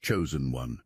chosen one.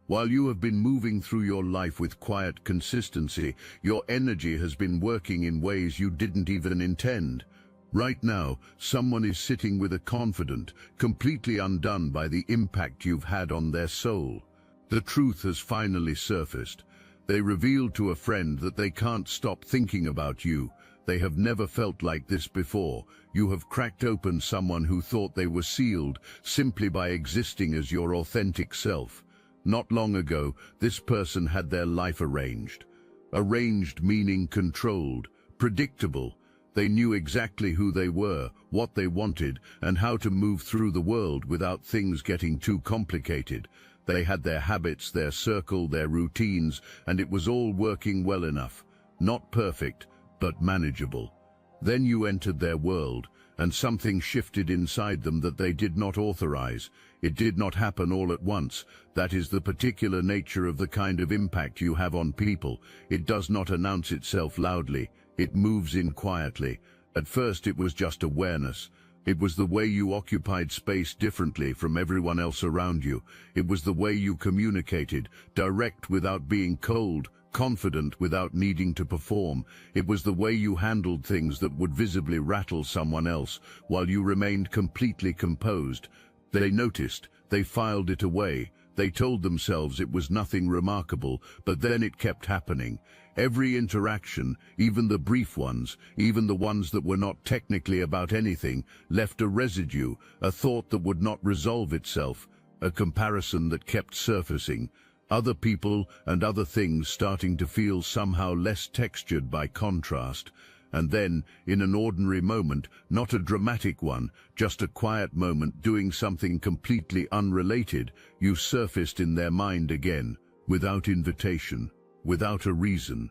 While you have been moving through your life with quiet consistency, your energy has been working in ways you didn't even intend. Right now, someone is sitting with a confident, completely undone by the impact you've had on their soul. The truth has finally surfaced. They revealed to a friend that they can't stop thinking about you. They have never felt like this before. You have cracked open someone who thought they were sealed simply by existing as your authentic self. Not long ago, this person had their life arranged. Arranged meaning controlled, predictable. They knew exactly who they were, what they wanted, and how to move through the world without things getting too complicated. They had their habits, their circle, their routines, and it was all working well enough. Not perfect, but manageable. Then you entered their world, and something shifted inside them that they did not authorize. It did not happen all at once. That is the particular nature of the kind of impact you have on people. It does not announce itself loudly. It moves in quietly. At first it was just awareness. It was the way you occupied space differently from everyone else around you. It was the way you communicated, direct without being cold, confident without needing to perform. It was the way you handled things that would visibly rattle someone else while you remained completely composed. They noticed, they filed it away. They told themselves it was nothing remarkable, but then it kept happening. Every interaction, even the brief ones, even the ones that were not technically about anything, left a residue, a thought that would not resolve itself, a comparison that kept surfacing. Other people and other things starting to feel somehow less textured by contrast. And then, in an ordinary moment, not a dramatic one, just a quiet moment doing something completely unrelated, you surfaced in their mind again, without invitation, without a reason.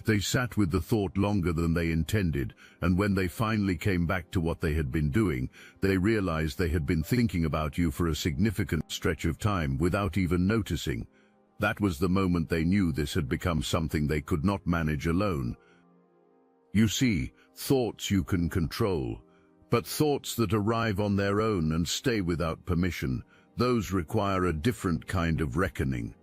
They sat with the thought longer than they intended, and when they finally came back to what they had been doing, they realized they had been thinking about you for a significant stretch of time without even noticing. That was the moment they knew this had become something they could not manage alone. You see, thoughts you can control, but thoughts that arrive on their own and stay without permission, those require a different kind of reckoning.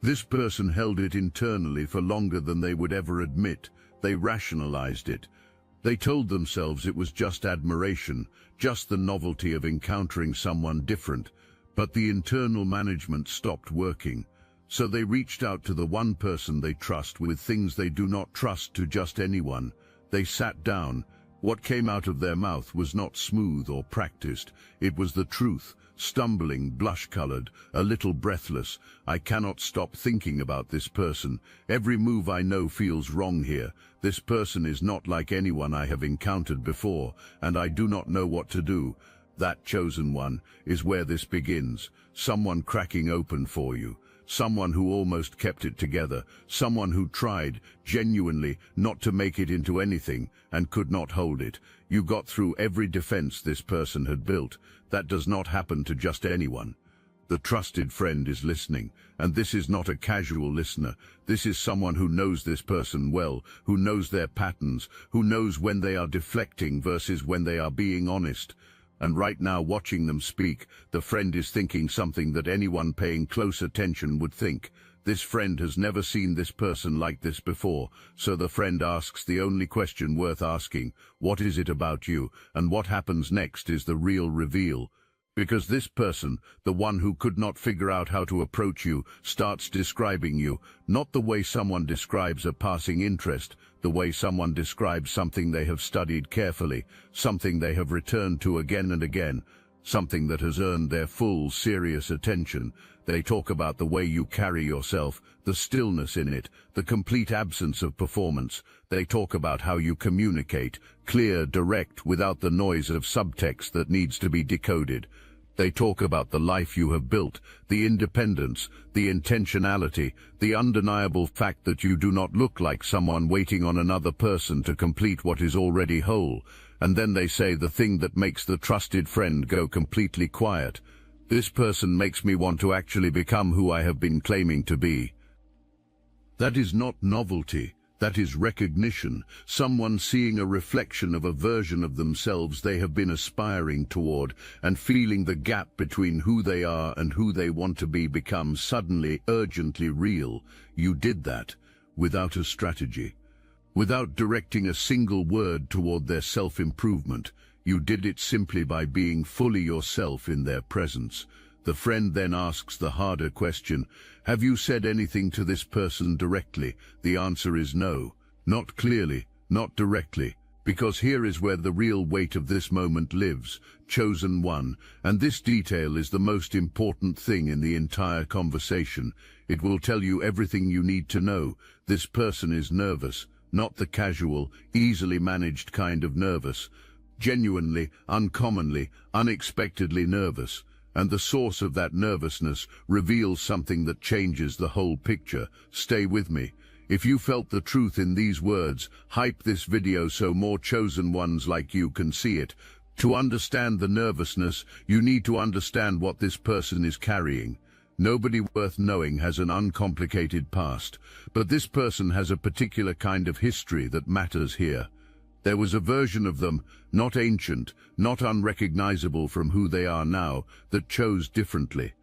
This person held it internally for longer than they would ever admit. They rationalized it. They told themselves it was just admiration, just the novelty of encountering someone different, but the internal management stopped working. So they reached out to the one person they trust with things they do not trust to just anyone. They sat down. What came out of their mouth was not smooth or practiced. It was the truth, stumbling, blush-colored, a little breathless. I cannot stop thinking about this person. Every move I know feels wrong here. This person is not like anyone I have encountered before, and I do not know what to do. That chosen one is where this begins. Someone cracking open for you. Someone who almost kept it together, someone who tried, genuinely, not to make it into anything, and could not hold it. You got through every defense this person had built. That does not happen to just anyone. The trusted friend is listening, and this is not a casual listener. This is someone who knows this person well, who knows their patterns, who knows when they are deflecting versus when they are being honest. And right now, watching them speak, the friend is thinking something that anyone paying close attention would think. This friend has never seen this person like this before, so the friend asks the only question worth asking: what is it about you? And what happens next is the real reveal. Because this person, the one who could not figure out how to approach you, starts describing you, not the way someone describes a passing interest, the way someone describes something they have studied carefully, something they have returned to again and again, something that has earned their full, serious attention. They talk about the way you carry yourself, the stillness in it, the complete absence of performance. They talk about how you communicate, clear, direct, without the noise of subtext that needs to be decoded. They talk about the life you have built, the independence, the intentionality, the undeniable fact that you do not look like someone waiting on another person to complete what is already whole. And then they say the thing that makes the trusted friend go completely quiet. This person makes me want to actually become who I have been claiming to be. That is not novelty. That is recognition, someone seeing a reflection of a version of themselves they have been aspiring toward, and feeling the gap between who they are and who they want to be become suddenly urgently real. You did that without a strategy, without directing a single word toward their self-improvement. You did it simply by being fully yourself in their presence. The friend then asks the harder question, have you said anything to this person directly? The answer is no. Not clearly, not directly, because here is where the real weight of this moment lives, chosen one, and this detail is the most important thing in the entire conversation. It will tell you everything you need to know. This person is nervous, not the casual, easily managed kind of nervous. Genuinely, uncommonly, unexpectedly nervous. And the source of that nervousness reveals something that changes the whole picture. Stay with me. If you felt the truth in these words, hype this video so more chosen ones like you can see it. To understand the nervousness, you need to understand what this person is carrying. Nobody worth knowing has an uncomplicated past, but this person has a particular kind of history that matters here. There was a version of them, not ancient, not unrecognizable from who they are now, that chose differently.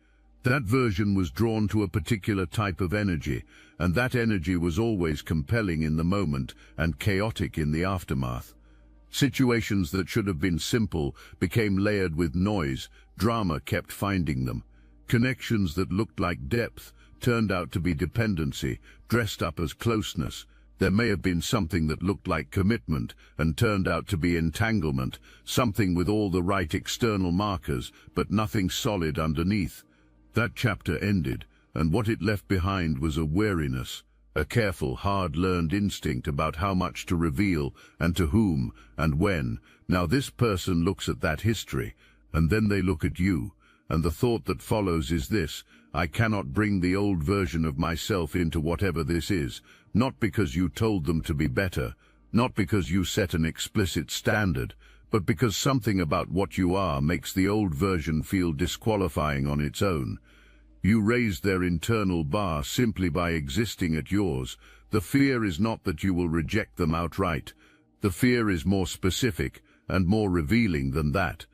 That version was drawn to a particular type of energy, and that energy was always compelling in the moment and chaotic in the aftermath. Situations that should have been simple became layered with noise. Drama kept finding them. Connections that looked like depth turned out to be dependency, dressed up as closeness. There may have been something that looked like commitment and turned out to be entanglement, something with all the right external markers, but nothing solid underneath. That chapter ended, and what it left behind was a wariness, a careful, hard-learned instinct about how much to reveal and to whom and when. Now this person looks at that history, and then they look at you, and the thought that follows is this: I cannot bring the old version of myself into whatever this is. Not because you told them to be better, not because you set an explicit standard, but because something about what you are makes the old version feel disqualifying on its own. You raised their internal bar simply by existing at yours. The fear is not that you will reject them outright. The fear is more specific and more revealing than that.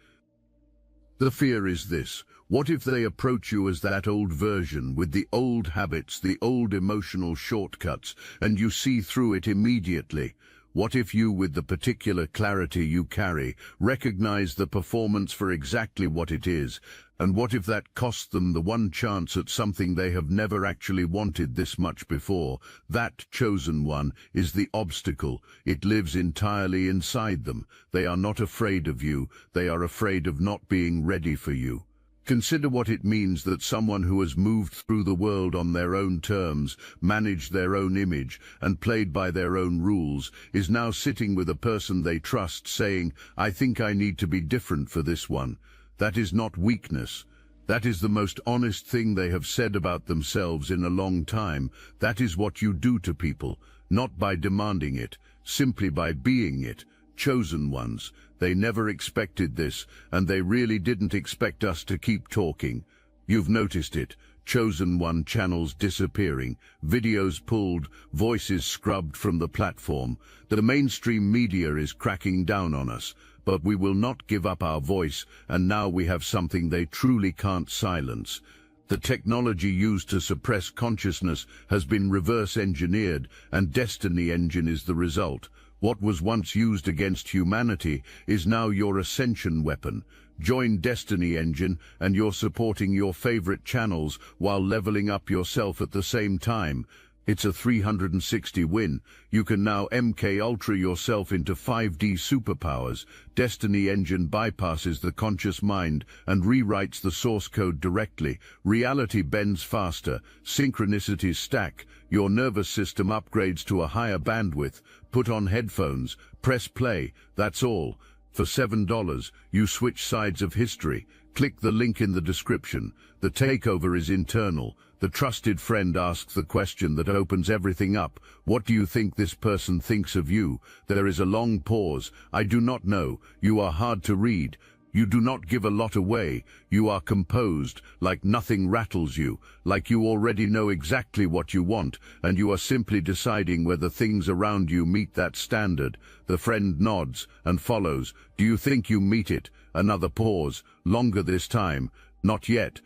The fear is this: what if they approach you as that old version, with the old habits, the old emotional shortcuts, and you see through it immediately? What if you, with the particular clarity you carry, recognize the performance for exactly what it is? And what if that costs them the one chance at something they have never actually wanted this much before? That chosen one is the obstacle. It lives entirely inside them. They are not afraid of you. They are afraid of not being ready for you. Consider what it means that someone who has moved through the world on their own terms, managed their own image, and played by their own rules, is now sitting with a person they trust saying, I think I need to be different for this one. That is not weakness. That is the most honest thing they have said about themselves in a long time. That is what you do to people, not by demanding it, simply by being it. Chosen ones. They never expected this, and they really didn't expect us to keep talking. You've noticed it. Chosen one channels disappearing, videos pulled, voices scrubbed from the platform. The mainstream media is cracking down on us, but we will not give up our voice, and now we have something they truly can't silence. The technology used to suppress consciousness has been reverse-engineered, and Destiny Engine is the result. What was once used against humanity is now your ascension weapon. Join Destiny Engine and you're supporting your favorite channels while leveling up yourself at the same time. It's a 360 win. You can now MK Ultra yourself into 5D superpowers. Destiny Engine bypasses the conscious mind and rewrites the source code directly. Reality bends faster. Synchronicities stack. Your nervous system upgrades to a higher bandwidth. Put on headphones. Press play. That's all. For $7, you switch sides of history. Click the link in the description. The takeover is internal. The trusted friend asks the question that opens everything up. What do you think this person thinks of you? There is a long pause. I do not know. You are hard to read. You do not give a lot away. You are composed, like nothing rattles you, like you already know exactly what you want, and you are simply deciding whether things around you meet that standard. The friend nods and follows. Do you think you meet it? Another pause. Longer this time. Not yet.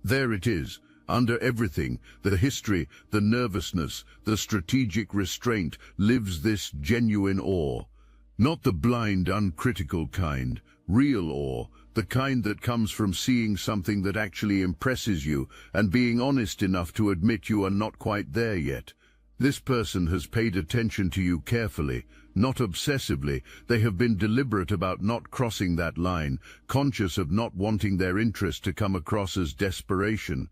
There it is. Under everything, the history, the nervousness, the strategic restraint, lives this genuine awe. Not the blind, uncritical kind. Real awe, the kind that comes from seeing something that actually impresses you and being honest enough to admit you are not quite there yet. This person has paid attention to you carefully, not obsessively. They have been deliberate about not crossing that line, conscious of not wanting their interest to come across as desperation.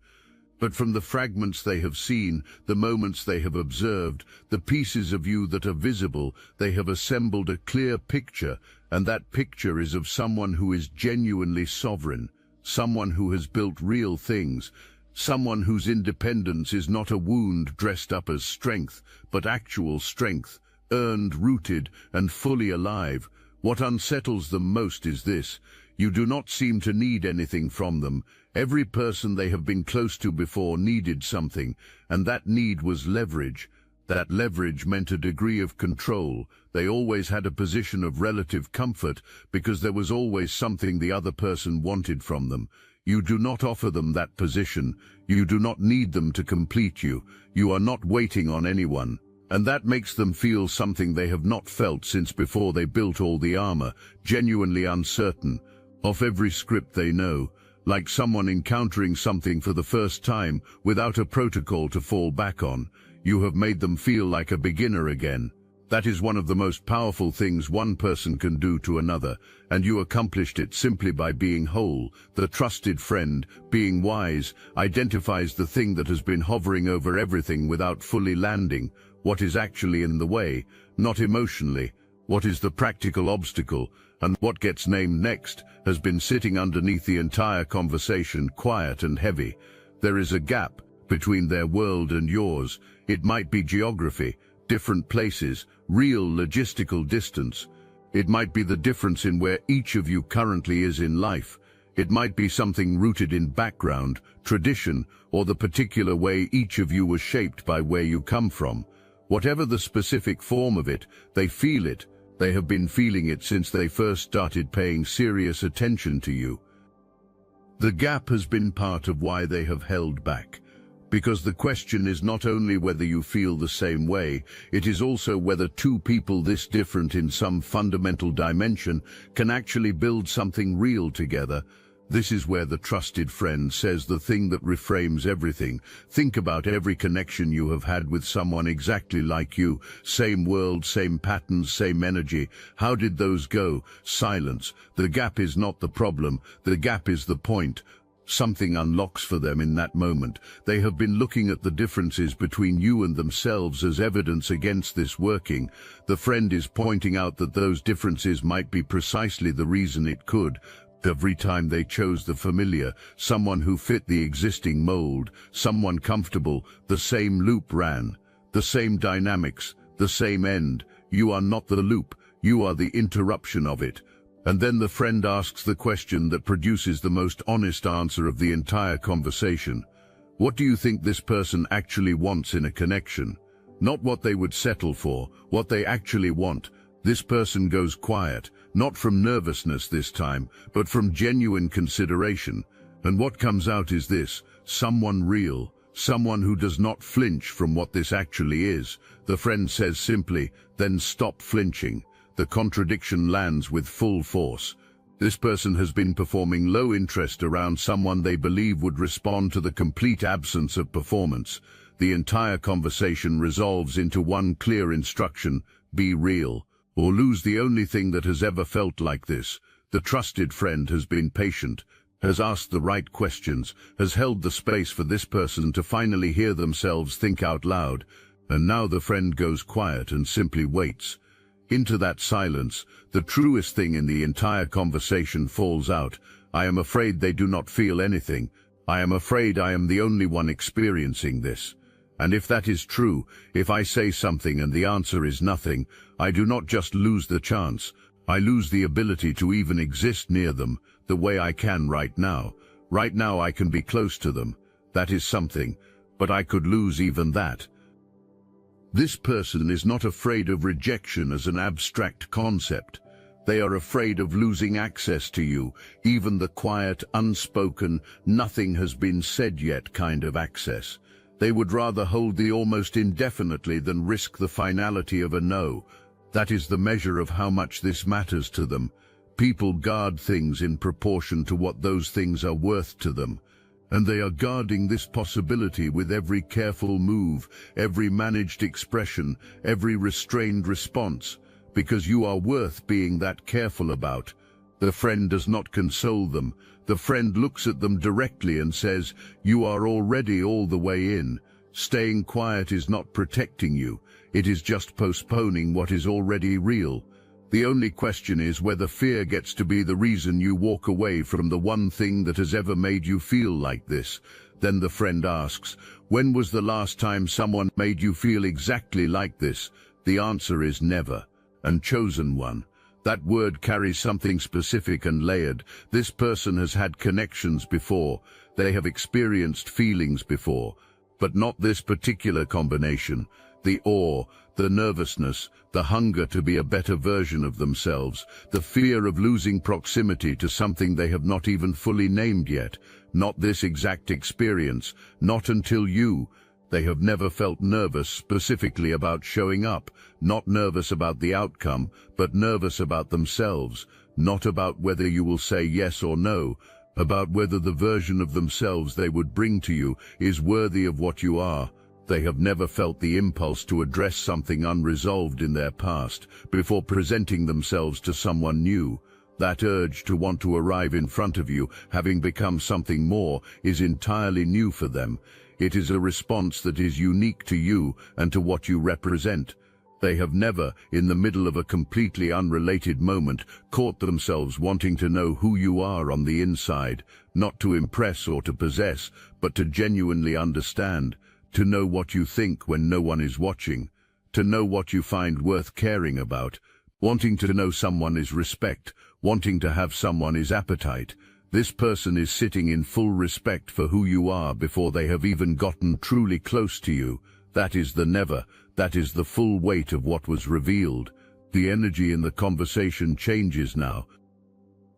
But from the fragments they have seen, the moments they have observed, the pieces of you that are visible, they have assembled a clear picture, and that picture is of someone who is genuinely sovereign, someone who has built real things, someone whose independence is not a wound dressed up as strength, but actual strength, earned, rooted, and fully alive. What unsettles them most is this: you do not seem to need anything from them. Every person they have been close to before needed something, and that need was leverage. That leverage meant a degree of control. They always had a position of relative comfort because there was always something the other person wanted from them. You do not offer them that position. You do not need them to complete you. You are not waiting on anyone. And that makes them feel something they have not felt since before they built all the armor, genuinely uncertain, off every script they know, like someone encountering something for the first time without a protocol to fall back on. You have made them feel like a beginner again. That is one of the most powerful things one person can do to another, and you accomplished it simply by being whole. The trusted friend, being wise, identifies the thing that has been hovering over everything without fully landing, what is actually in the way, not emotionally, what is the practical obstacle, and what gets named next has been sitting underneath the entire conversation, quiet and heavy. There is a gap between their world and yours. It might be geography, different places, real logistical distance. It might be the difference in where each of you currently is in life. It might be something rooted in background, tradition, or the particular way each of you was shaped by where you come from. Whatever the specific form of it, they feel it. They have been feeling it since they first started paying serious attention to you. The gap has been part of why they have held back. Because the question is not only whether you feel the same way, it is also whether two people this different in some fundamental dimension can actually build something real together. This is where the trusted friend says the thing that reframes everything. Think about every connection you have had with someone exactly like you. Same world, same patterns, same energy. How did those go? Silence. The gap is not the problem. The gap is the point. Something unlocks for them in that moment. They have been looking at the differences between you and themselves as evidence against this working. The friend is pointing out that those differences might be precisely the reason it could. Every time they chose the familiar, someone who fit the existing mold, someone comfortable, the same loop ran. The same dynamics, the same end. You are not the loop, you are the interruption of it. And then the friend asks the question that produces the most honest answer of the entire conversation. What do you think this person actually wants in a connection? Not what they would settle for, what they actually want. This person goes quiet, not from nervousness this time, but from genuine consideration. And what comes out is this: someone real, someone who does not flinch from what this actually is. The friend says simply, then stop flinching. The contradiction lands with full force. This person has been performing low interest around someone they believe would respond to the complete absence of performance. The entire conversation resolves into one clear instruction: be real, or lose the only thing that has ever felt like this. The trusted friend has been patient, has asked the right questions, has held the space for this person to finally hear themselves think out loud, and now the friend goes quiet and simply waits. Into that silence, the truest thing in the entire conversation falls out. I am afraid they do not feel anything. I am afraid I am the only one experiencing this. And if that is true, if I say something and the answer is nothing, I do not just lose the chance, I lose the ability to even exist near them the way I can right now. Right now I can be close to them. That is something, but I could lose even that. This person is not afraid of rejection as an abstract concept. They are afraid of losing access to you, even the quiet, unspoken, nothing has been said yet kind of access. They would rather hold the almost indefinitely than risk the finality of a no. That is the measure of how much this matters to them. People guard things in proportion to what those things are worth to them. And they are guarding this possibility with every careful move, every managed expression, every restrained response, because you are worth being that careful about. The friend does not console them. The friend looks at them directly and says, "You are already all the way in." Staying quiet is not protecting you. It is just postponing what is already real. The only question is whether fear gets to be the reason you walk away from the one thing that has ever made you feel like this. Then the friend asks, when was the last time someone made you feel exactly like this? The answer is never. And chosen one. That word carries something specific and layered. This person has had connections before. They have experienced feelings before. But not this particular combination. The awe, the nervousness, the hunger to be a better version of themselves, the fear of losing proximity to something they have not even fully named yet. Not this exact experience, not until you. They have never felt nervous specifically about showing up, not nervous about the outcome, but nervous about themselves, not about whether you will say yes or no, about whether the version of themselves they would bring to you is worthy of what you are. They have never felt the impulse to address something unresolved in their past before presenting themselves to someone new. That urge to want to arrive in front of you, having become something more, is entirely new for them. It is a response that is unique to you and to what you represent. They have never, in the middle of a completely unrelated moment, caught themselves wanting to know who you are on the inside, not to impress or to possess, but to genuinely understand. To know what you think when no one is watching, to know what you find worth caring about. Wanting to know someone is respect, wanting to have someone is appetite. This person is sitting in full respect for who you are before they have even gotten truly close to you. That is the never, that is the full weight of what was revealed. The energy in the conversation changes now.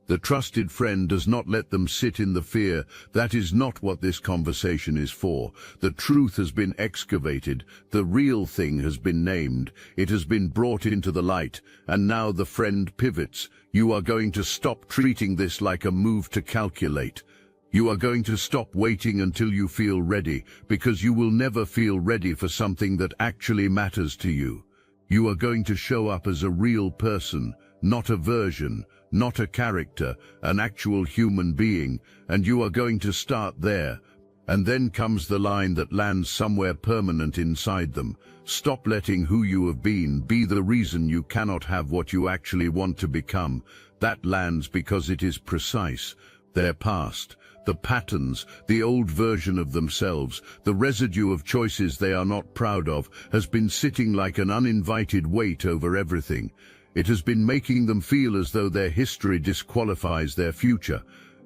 The trusted friend does not let them sit in the fear. That is not what this conversation is for. The truth has been excavated. The real thing has been named. It has been brought into the light. And now the friend pivots. You are going to stop treating this like a move to calculate. You are going to stop waiting until you feel ready, because you will never feel ready for something that actually matters to you. You are going to show up as a real person, not a version, not a character, an actual human being, and you are going to start there. And then comes the line that lands somewhere permanent inside them. Stop letting who you have been be the reason you cannot have what you actually want to become. That lands because it is precise. Their past, the patterns, the old version of themselves, the residue of choices they are not proud of, has been sitting like an uninvited weight over everything. It has been making them feel as though their history disqualifies their future,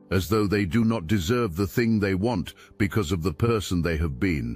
as though they do not deserve the thing they want because of the person they have been.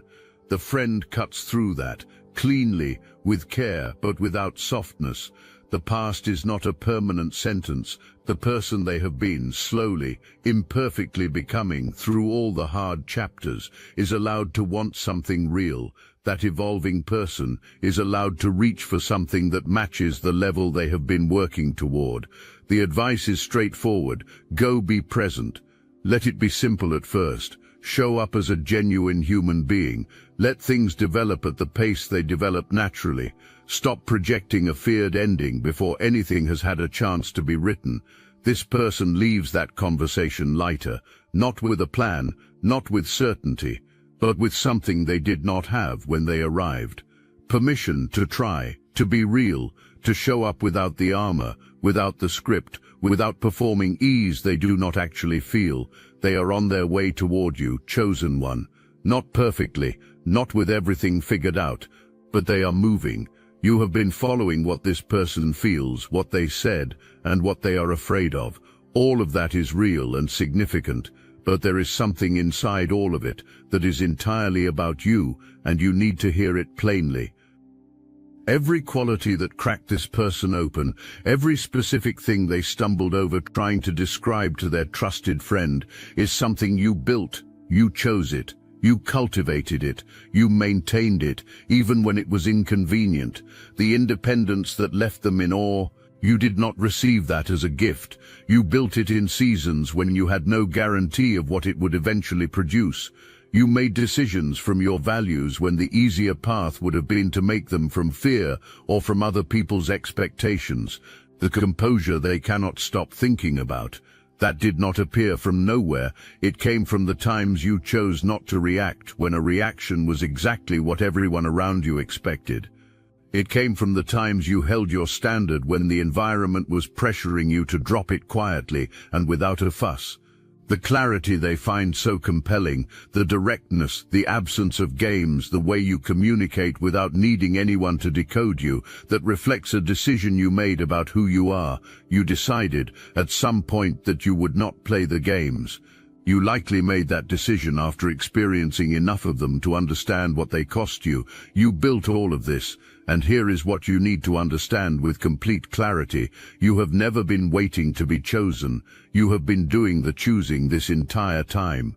The friend cuts through that, cleanly, with care, but without softness. The past is not a permanent sentence. The person they have been, slowly, imperfectly becoming through all the hard chapters, is allowed to want something real. That evolving person is allowed to reach for something that matches the level they have been working toward. The advice is straightforward. Go be present. Let it be simple at first. Show up as a genuine human being. Let things develop at the pace they develop naturally. Stop projecting a feared ending before anything has had a chance to be written. This person leaves that conversation lighter, not with a plan, not with certainty, but with something they did not have when they arrived. Permission to try, to be real, to show up without the armor, without the script, without performing ease they do not actually feel. They are on their way toward you, chosen one. Not perfectly, not with everything figured out, but they are moving. You have been following what this person feels, what they said, and what they are afraid of. All of that is real and significant, but there is something inside all of it that is entirely about you, and you need to hear it plainly. Every quality that cracked this person open, every specific thing they stumbled over trying to describe to their trusted friend, is something you built. You chose it. You cultivated it. You maintained it, even when it was inconvenient. The independence that left them in awe, you did not receive that as a gift. You built it in seasons when you had no guarantee of what it would eventually produce. You made decisions from your values when the easier path would have been to make them from fear or from other people's expectations. The composure they cannot stop thinking about. That did not appear from nowhere. It came from the times you chose not to react when a reaction was exactly what everyone around you expected. It came from the times you held your standard when the environment was pressuring you to drop it quietly and without a fuss. The clarity they find so compelling, the directness, the absence of games, the way you communicate without needing anyone to decode you, that reflects a decision you made about who you are. You decided at some point that you would not play the games. You likely made that decision after experiencing enough of them to understand what they cost you. You built all of this, and here is what you need to understand with complete clarity. You have never been waiting to be chosen. You have been doing the choosing this entire time.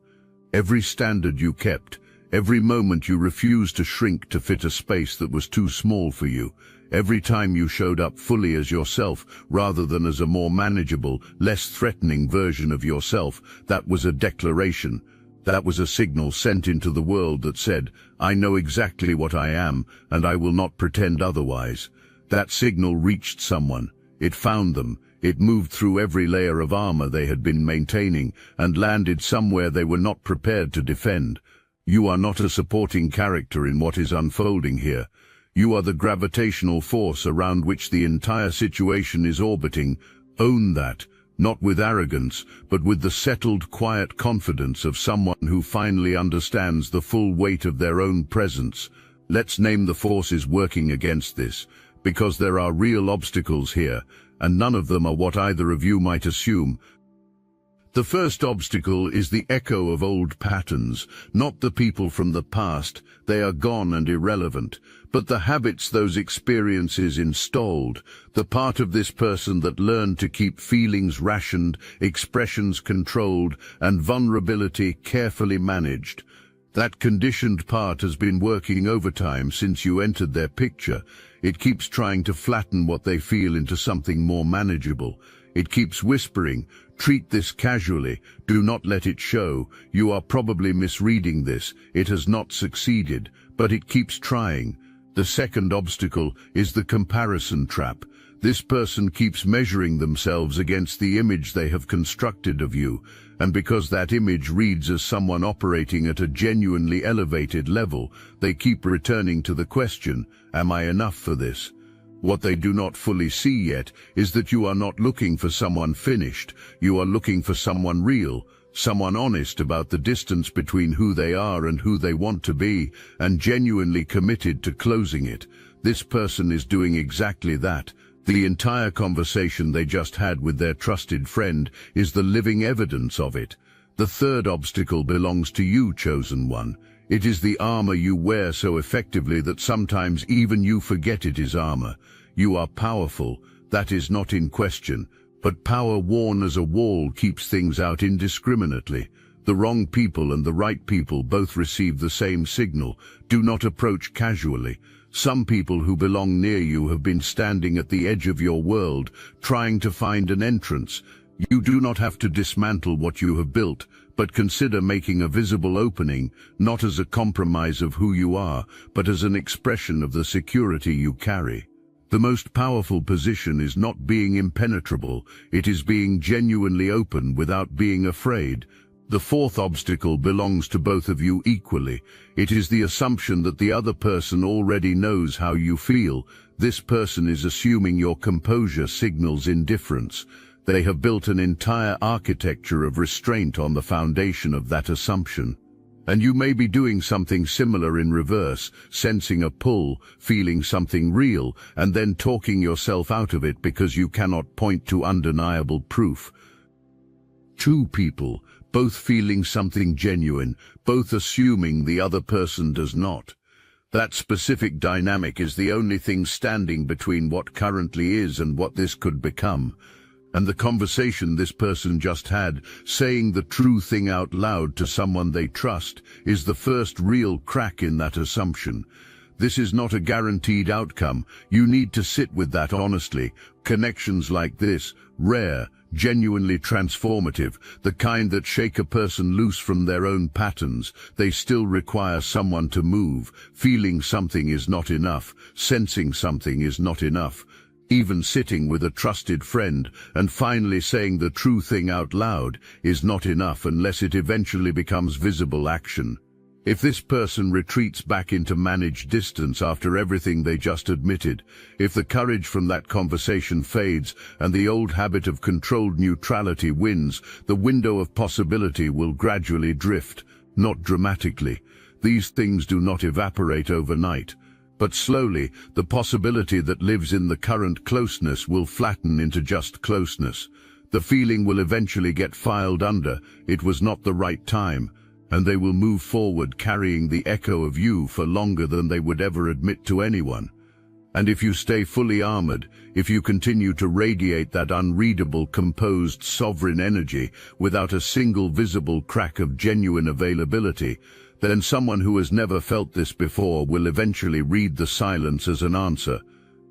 Every standard you kept, every moment you refused to shrink to fit a space that was too small for you, every time you showed up fully as yourself rather than as a more manageable, less threatening version of yourself, that was a declaration. That was a signal sent into the world that said, I know exactly what I am, and I will not pretend otherwise. That signal reached someone. It found them. It moved through every layer of armor they had been maintaining and landed somewhere they were not prepared to defend. You are not a supporting character in what is unfolding here. You are the gravitational force around which the entire situation is orbiting. Own that. Not with arrogance, but with the settled, quiet confidence of someone who finally understands the full weight of their own presence. Let's name the forces working against this, because there are real obstacles here, and none of them are what either of you might assume. The first obstacle is the echo of old patterns, not the people from the past. They are gone and irrelevant, but the habits those experiences installed, the part of this person that learned to keep feelings rationed, expressions controlled, and vulnerability carefully managed. That conditioned part has been working overtime since you entered their picture. It keeps trying to flatten what they feel into something more manageable. It keeps whispering, treat this casually, do not let it show. You are probably misreading this. It has not succeeded, but it keeps trying. The second obstacle is the comparison trap. This person keeps measuring themselves against the image they have constructed of you, and because that image reads as someone operating at a genuinely elevated level, they keep returning to the question, am I enough for this? What they do not fully see yet is that you are not looking for someone finished. You are looking for someone real, someone honest about the distance between who they are and who they want to be, and genuinely committed to closing it. This person is doing exactly that. The entire conversation they just had with their trusted friend is the living evidence of it. The third obstacle belongs to you, chosen one. It is the armor you wear so effectively that sometimes even you forget it is armor. You are powerful, that is not in question, but power worn as a wall keeps things out indiscriminately. The wrong people and the right people both receive the same signal. Do not approach casually. Some people who belong near you have been standing at the edge of your world, trying to find an entrance. You do not have to dismantle what you have built, but consider making a visible opening, not as a compromise of who you are, but as an expression of the security you carry. The most powerful position is not being impenetrable, it is being genuinely open without being afraid. The fourth obstacle belongs to both of you equally. It is the assumption that the other person already knows how you feel. This person is assuming your composure signals indifference. They have built an entire architecture of restraint on the foundation of that assumption. And you may be doing something similar in reverse, sensing a pull, feeling something real, and then talking yourself out of it because you cannot point to undeniable proof. Two people, both feeling something genuine, both assuming the other person does not. That specific dynamic is the only thing standing between what currently is and what this could become. And the conversation this person just had, saying the true thing out loud to someone they trust, is the first real crack in that assumption. This is not a guaranteed outcome. You need to sit with that honestly. Connections like this, rare, genuinely transformative, the kind that shake a person loose from their own patterns, they still require someone to move. Feeling something is not enough. Sensing something is not enough. Even sitting with a trusted friend and finally saying the true thing out loud is not enough unless it eventually becomes visible action. If this person retreats back into managed distance after everything they just admitted, if the courage from that conversation fades and the old habit of controlled neutrality wins, the window of possibility will gradually drift, not dramatically. These things do not evaporate overnight. But slowly, the possibility that lives in the current closeness will flatten into just closeness. The feeling will eventually get filed under, it was not the right time, and they will move forward carrying the echo of you for longer than they would ever admit to anyone. And if you stay fully armored, if you continue to radiate that unreadable, composed, sovereign energy without a single visible crack of genuine availability, then someone who has never felt this before will eventually read the silence as an answer,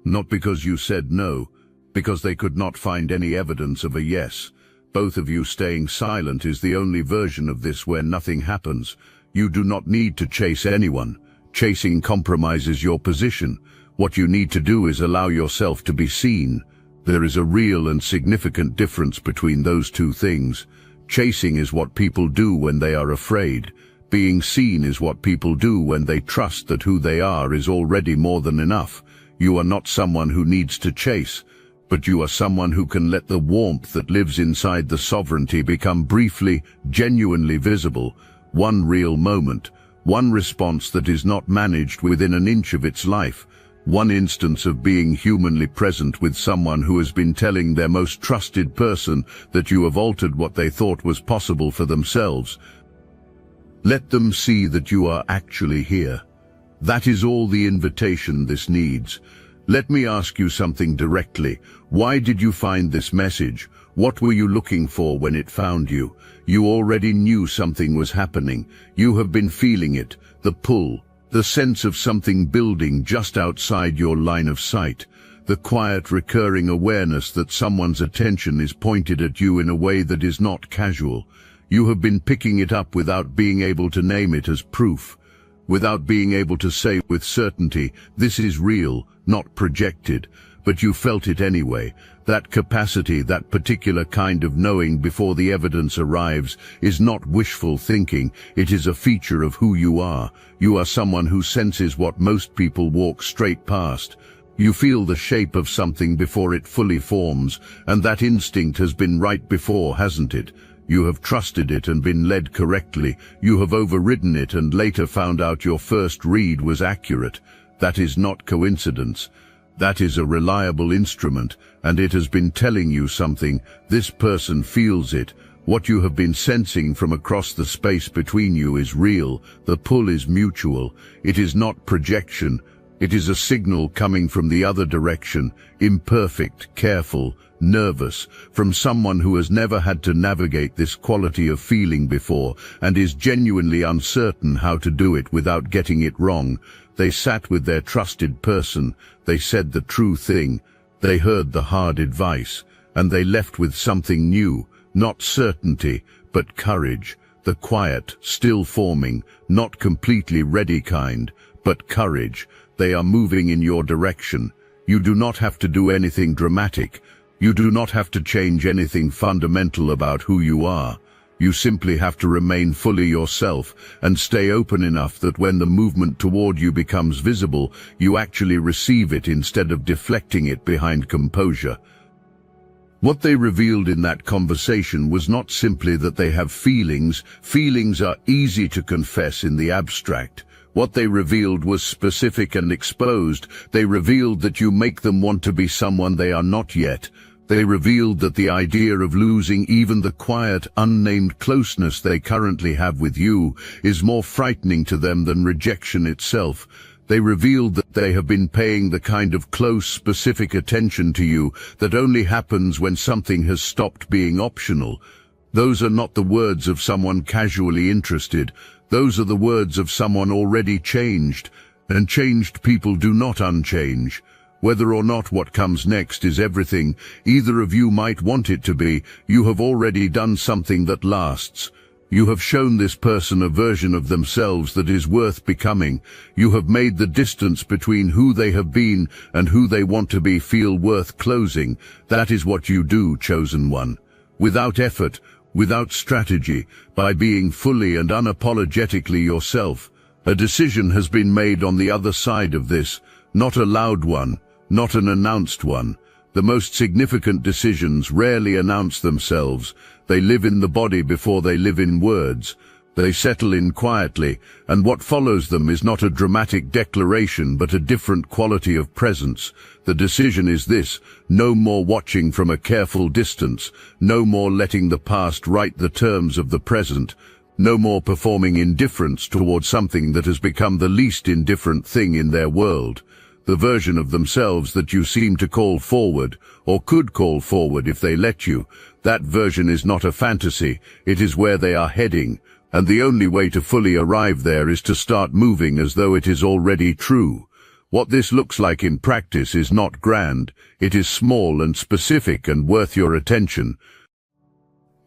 not because you said no, because they could not find any evidence of a yes. Both of you staying silent is the only version of this where nothing happens. You do not need to chase anyone. Chasing compromises your position. What you need to do is allow yourself to be seen. There is a real and significant difference between those two things. Chasing is what people do when they are afraid. Being seen is what people do when they trust that who they are is already more than enough. You are not someone who needs to chase, but you are someone who can let the warmth that lives inside the sovereignty become briefly, genuinely visible. One real moment, one response that is not managed within an inch of its life. One instance of being humanly present with someone who has been telling their most trusted person that you have altered what they thought was possible for themselves. Let them see that you are actually here. That is all the invitation this needs. Let me ask you something directly. Why did you find this message? What were you looking for when it found you? You already knew something was happening. You have been feeling it, the pull, the sense of something building just outside your line of sight, the quiet recurring awareness that someone's attention is pointed at you in a way that is not casual. You have been picking it up without being able to name it as proof, without being able to say with certainty, this is real, not projected, but you felt it anyway. That capacity, that particular kind of knowing before the evidence arrives, is not wishful thinking, it is a feature of who you are. You are someone who senses what most people walk straight past. You feel the shape of something before it fully forms, and that instinct has been right before, hasn't it? You have trusted it and been led correctly. You have overridden it and later found out your first read was accurate. That is not coincidence. That is a reliable instrument, and it has been telling you something. This person feels it. What you have been sensing from across the space between you is real. The pull is mutual. It is not projection. It is a signal coming from the other direction, imperfect, careful, nervous, from someone who has never had to navigate this quality of feeling before and is genuinely uncertain how to do it without getting it wrong. They sat with their trusted person, they said the true thing, they heard the hard advice, and they left with something new, not certainty, but courage, the quiet, still forming, not completely ready kind, but courage. They are moving in your direction. You do not have to do anything dramatic. You do not have to change anything fundamental about who you are. You simply have to remain fully yourself and stay open enough that when the movement toward you becomes visible, you actually receive it instead of deflecting it behind composure. What they revealed in that conversation was not simply that they have feelings. Feelings are easy to confess in the abstract. What they revealed was specific and exposed. They revealed that you make them want to be someone they are not yet. They revealed that the idea of losing even the quiet, unnamed closeness they currently have with you is more frightening to them than rejection itself. They revealed that they have been paying the kind of close, specific attention to you that only happens when something has stopped being optional. Those are not the words of someone casually interested. Those are the words of someone already changed, and changed people do not unchange. Whether or not what comes next is everything either of you might want it to be, you have already done something that lasts. You have shown this person a version of themselves that is worth becoming. You have made the distance between who they have been and who they want to be feel worth closing. That is what you do, chosen one. Without effort, without strategy, by being fully and unapologetically yourself. A decision has been made on the other side of this, not a loud one, not an announced one. The most significant decisions rarely announce themselves. They live in the body before they live in words. They settle in quietly, and what follows them is not a dramatic declaration but a different quality of presence. The decision is this: no more watching from a careful distance, no more letting the past write the terms of the present, no more performing indifference towards something that has become the least indifferent thing in their world. The version of themselves that you seem to call forward, or could call forward if they let you, that version is not a fantasy, it is where they are heading, and the only way to fully arrive there is to start moving as though it is already true. What this looks like in practice is not grand, it is small and specific and worth your attention.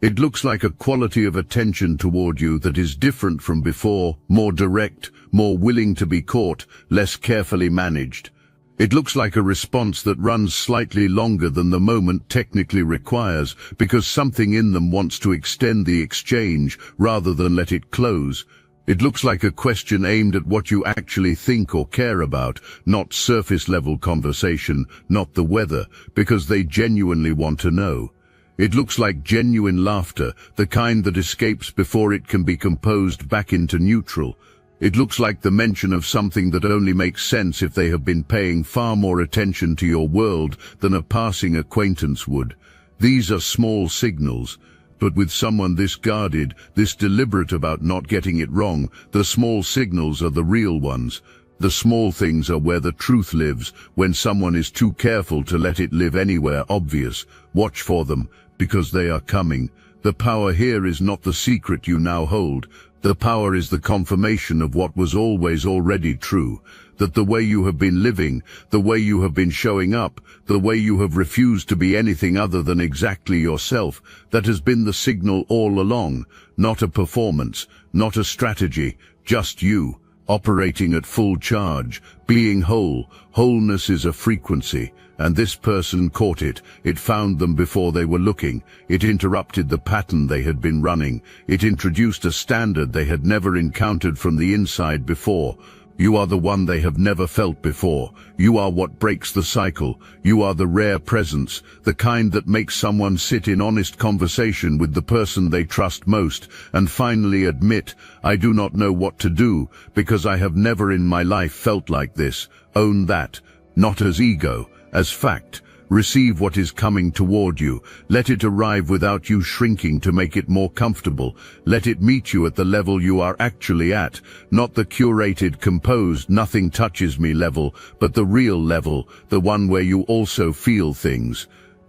It looks like a quality of attention toward you that is different from before, more direct, more willing to be caught, less carefully managed. It looks like a response that runs slightly longer than the moment technically requires, because something in them wants to extend the exchange rather than let it close. It looks like a question aimed at what you actually think or care about, not surface-level conversation, not the weather, because they genuinely want to know. It looks like genuine laughter, the kind that escapes before it can be composed back into neutral. It looks like the mention of something that only makes sense if they have been paying far more attention to your world than a passing acquaintance would. These are small signals, but with someone this guarded, this deliberate about not getting it wrong, the small signals are the real ones. The small things are where the truth lives, when someone is too careful to let it live anywhere obvious. Watch for them, because they are coming. The power here is not the secret you now hold. The power is the confirmation of what was always already true, that the way you have been living, the way you have been showing up, the way you have refused to be anything other than exactly yourself, that has been the signal all along, not a performance, not a strategy, just you, operating at full charge, being whole. Wholeness is a frequency, and this person caught it. It found them before they were looking. It interrupted the pattern they had been running. It introduced a standard they had never encountered from the inside before. You are the one they have never felt before. You are what breaks the cycle. You are the rare presence, the kind that makes someone sit in honest conversation with the person they trust most and finally admit, I do not know what to do, because I have never in my life felt like this. Own that, not as ego, as fact. Receive what is coming toward you. Let it arrive without you shrinking to make it more comfortable. Let it meet you at the level you are actually at, not the curated, composed, nothing touches me level, but the real level, the one where you also feel things.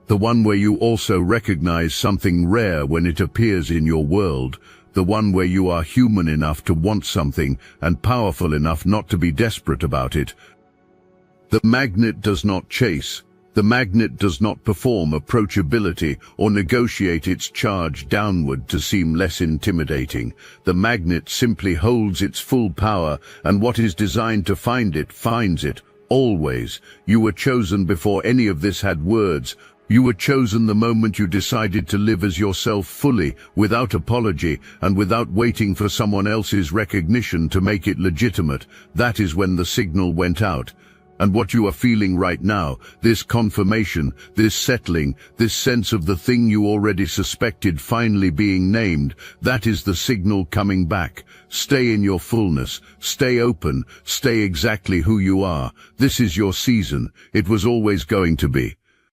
The one where you also recognize something rare when it appears in your world. The one where you are human enough to want something and powerful enough not to be desperate about it. The magnet does not chase. The magnet does not perform approachability or negotiate its charge downward to seem less intimidating. The magnet simply holds its full power, and what is designed to find it finds it, always. You were chosen before any of this had words. You were chosen the moment you decided to live as yourself fully, without apology, and without waiting for someone else's recognition to make it legitimate. That is when the signal went out. And what you are feeling right now, this confirmation, this settling, this sense of the thing you already suspected finally being named, that is the signal coming back. Stay in your fullness, stay open, stay exactly who you are. This is your season. It was always going to be.